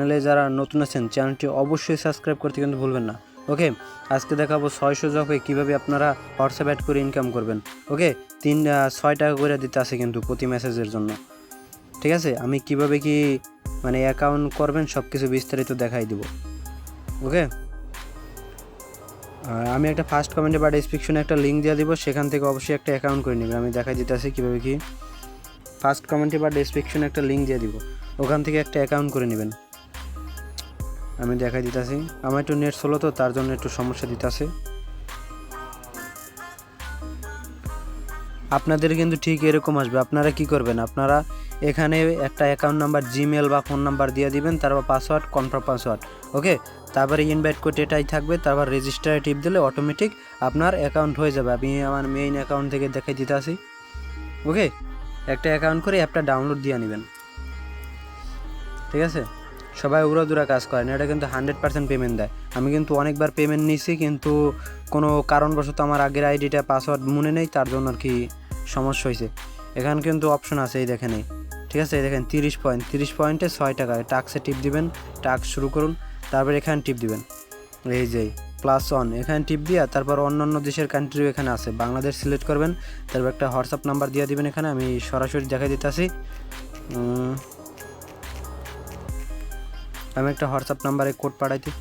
চ্যানেলে যারা নতুন আছেন চ্যানেলটি অবশ্যই সাবস্ক্রাইব করতে কিন্তু ভুলবেন না। ওকে, আজকে দেখাবো 600 জবে কীভাবে আপনারা হোয়াটসঅ্যাপ অ্যাড করে ইনকাম করবেন। ওকে, 6 টাকা করে দিতে আছে কিন্তু প্রতি মেসেজের জন্য। ঠিক আছে, আমি কিভাবে কি মানে অ্যাকাউন্ট করবেন সব কিছু বিস্তারিত দেখাই দিব। ওকে, আমি একটা ফার্স্ট কমেন্টে বা ডেসক্রিপশনে একটা লিঙ্ক দিয়ে দিব, সেখান থেকে অবশ্যই একটা অ্যাকাউন্ট করে নেবেন। আমি দেখাই দিতে আছি কীভাবে কি। ফার্স্ট কমেন্টে বা ডেসক্রিপশনে একটা লিঙ্ক দিয়ে দিব, ওখান থেকে একটা অ্যাকাউন্ট করে নেবেন। আমি দেখাই দিতেছি, আমার একটু নেট স্লো তো তার জন্য একটু সমস্যা দিতেছে। আপনাদের কিন্তু ঠিক এরকম আসবে। আপনারা কি করবেন, আপনারা এখানে একটা অ্যাকাউন্ট নাম্বার, জিমেল বা ফোন নাম্বার দিয়ে দিবেন, তারপর পাসওয়ার্ড, কনফার্ম পাসওয়ার্ড। ওকে, তারপরে ইনভাইট কোড এটাই থাকবে, তারপর রেজিস্টারে টিপ দিলে অটোমেটিক আপনার অ্যাকাউন্ট হয়ে যাবে। আমি আমার মেইন অ্যাকাউন্ট থেকে দেখাই দিতে আসি। ওকে, একটা অ্যাকাউন্ট করে অ্যাপটা ডাউনলোড দিয়ে নেবেন। ঠিক আছে, সবাই উড়াদুরা কাজ করেন, এটা কিন্তু 100% পেমেন্ট দেয়। আমি কিন্তু অনেকবার পেমেন্ট নিয়েছি, কিন্তু কোনো কারণবশত আমার আগের আইডিটা পাসওয়ার্ড মনে নেই, তার জন্য আর কি সমস্যা হয়েছে। এখানে কিন্তু অপশন আছে, এই দেখেন। ঠিক আছে, এই দেখেন 30 পয়েন্ট, 30 পয়েন্টে 6 টাকা। টাক্সে টিপ দিবেন, টাক্স শুরু করুন, তারপর এখানে টিপ দিবেন, এই যে +1 এখানে টিপ দিয়া তারপর অন্যান্য দেশের কান্ট্রিও এখানে আছে, বাংলাদেশ সিলেক্ট করবেন, তারপর একটা হোয়াটসঅ্যাপ নাম্বার দিয়ে দিবেন। এখানে আমি সরাসরি দেখাই দিতে আসি। আমি একটা হোয়াটসঅ্যাপ নাম্বারে কোড পাঠাইতে,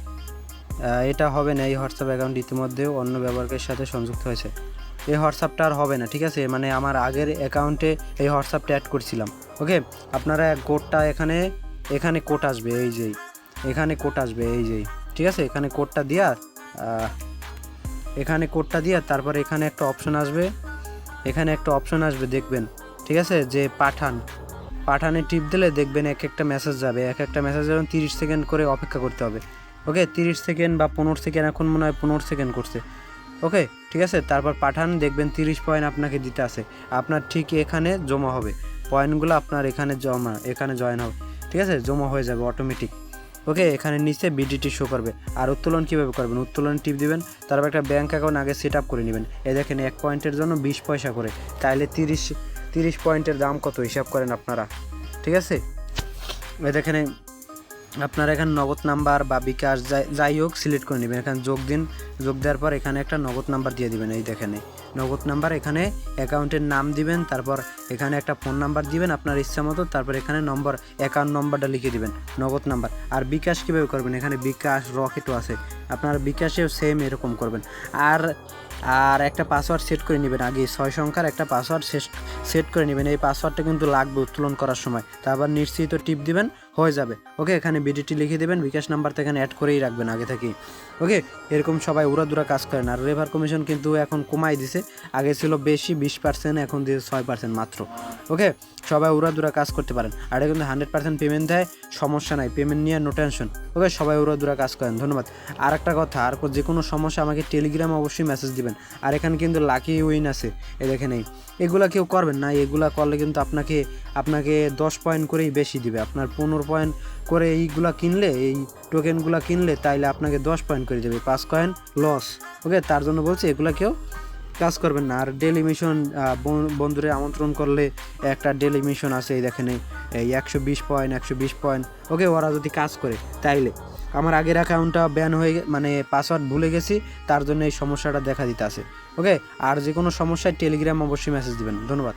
এটা হবে না। এই হোয়াটসঅ্যাপ অ্যাকাউন্ট ইতিমধ্যে অন্য ব্যবহারকারীর সাথে সংযুক্ত হয়েছে, এই হোয়াটসঅ্যাপটা আর হবে না। ঠিক আছে, মানে আমার আগের অ্যাকাউন্টে এই হোয়াটসঅ্যাপটা অ্যাড করছিলাম। ওকে, আপনারা কোডটা এখানে কোড আসবে, এই যে এখানে কোড আসবে, এই যে। ঠিক আছে, এখানে কোডটা দিয়া তারপরে এখানে একটা অপশন আসবে, দেখবেন। ঠিক আছে, যে পাঠানে টিপ দিলে দেখবেন এক একটা মেসেজ যাবে, এক একটা মেসেজ যেমন 30 সেকেন্ড করে অপেক্ষা করতে হবে। ওকে, 30 সেকেন্ড বা 15 সেকেন্ড, এখন মনে হয় 15 সেকেন্ড করছে। ওকে, ঠিক আছে, তারপর পাঠান, দেখবেন 30 পয়েন্ট আপনাকে দিতে আছে। আপনার ঠিক এখানে জমা হবে পয়েন্টগুলো, আপনার এখানে জয়েন হবে। ঠিক আছে, জমা হয়ে যাবে অটোমেটিক। ওকে, এখানে নিচে বিডিটি শো করবে। আর উত্তোলন কীভাবে করবেন, উত্তোলন টিপ দিবেন, তারপর একটা ব্যাঙ্ক অ্যাকাউন্ট আগে সেট আপ করে নেবেন। দেখেন 1 পয়েন্টের জন্য 20 পয়সা করে, তাইলে 30 পয়েন্টের দাম কত হিসাব করেন আপনারা। ঠিক আছে, দেখেন আপনারা এখানে নগদ নাম্বার বা বিকাশ যাই হোক সিলেক্ট করে নেবেন। এখানে যোগ দিন, যোগ দেওয়ার পর এখানে একটা নগদ নাম্বার দিয়ে দিবেন। এই দেখেন নগদ নাম্বার, এখানে অ্যাকাউন্টের নাম দিবেন, তারপর এখানে একটা ফোন নাম্বার দিবেন আপনার ইচ্ছা মতো, তারপর এখানে অ্যাকাউন্ট নম্বরটা লিখে দিবেন, নগদ নাম্বার। আর বিকাশ কীভাবে করবেন, এখানে বিকাশ, রকেটও আছে, আপনার বিকাশেও সেম এরকম করবেন। আর একটা পাসওয়ার্ড সেট করে নেবেন, আগে 6 সংখ্যার একটা পাসওয়ার্ড সেট করে নেবেন। এই পাসওয়ার্ডটা কিন্তু লাগবে উত্তোলন করার সময়, তারপর নিশ্চিত টিপ দিবেন, হয়ে যাবে। ওকে, এখানে বিডিটি লিখে দেবেন, বিকাশ নাম্বারটা এখানে অ্যাড করেই রাখবেন আগে থেকেই। ওকে, এরকম সবাই উড়াদুরা কাজ করেন। আর রেফার কমিশন কিন্তু এখন কমাই দিছে, আগে ছিল বেশি 20%, এখন দিয়েছে 6% মাত্র। ওকে, সবাই উড়াদুরা কাজ করতে পারেন, আর এটা কিন্তু 100% পেমেন্ট দেয়, সমস্যা নাই, পেমেন্ট নিয়ে নো টেনশন। ওকে, সবাই উড়াদুরা কাজ করেন, ধন্যবাদ। আর একটা কথা, আর যে কোনো সমস্যা আমাকে টেলিগ্রামে অবশ্যই মেসেজ দিবেন। আর এখানে কিন্তু লাকি উইন আছে, দেখেন এগুলা কেউ করবেন না, এগুলা করলে কিন্তু আপনাকে 10 পয়েন্ট করেই বেশি দিবে। আপনার 15 পয়েন্ট করে এইগুলা কিনলে, এই টোকেনগুলা কিনলে, তাইলে আপনাকে 10 পয়েন্ট করে দেবে, 5 কয়েন লস। ওকে, তার জন্য বলছি এগুলা কেউ কাজ করবেন না। আর ডেলি মিশন, বন্ধুরে আমন্ত্রণ করলে একটা ডেলি মিশন আছে, এই দেখেন এই 120 পয়েন্ট। ওকে, ওরা যদি কাজ করে তাইলে। আমার আগের অ্যাকাউন্টটা ব্যান হয়ে মানে পাসওয়ার্ড ভুলে গেছি, তার জন্য এই সমস্যাটা দেখা দিতে আছে। ওকে, আর যে কোনো সমস্যায় টেলিগ্রাম অবশ্যই মেসেজ দিবেন, ধন্যবাদ।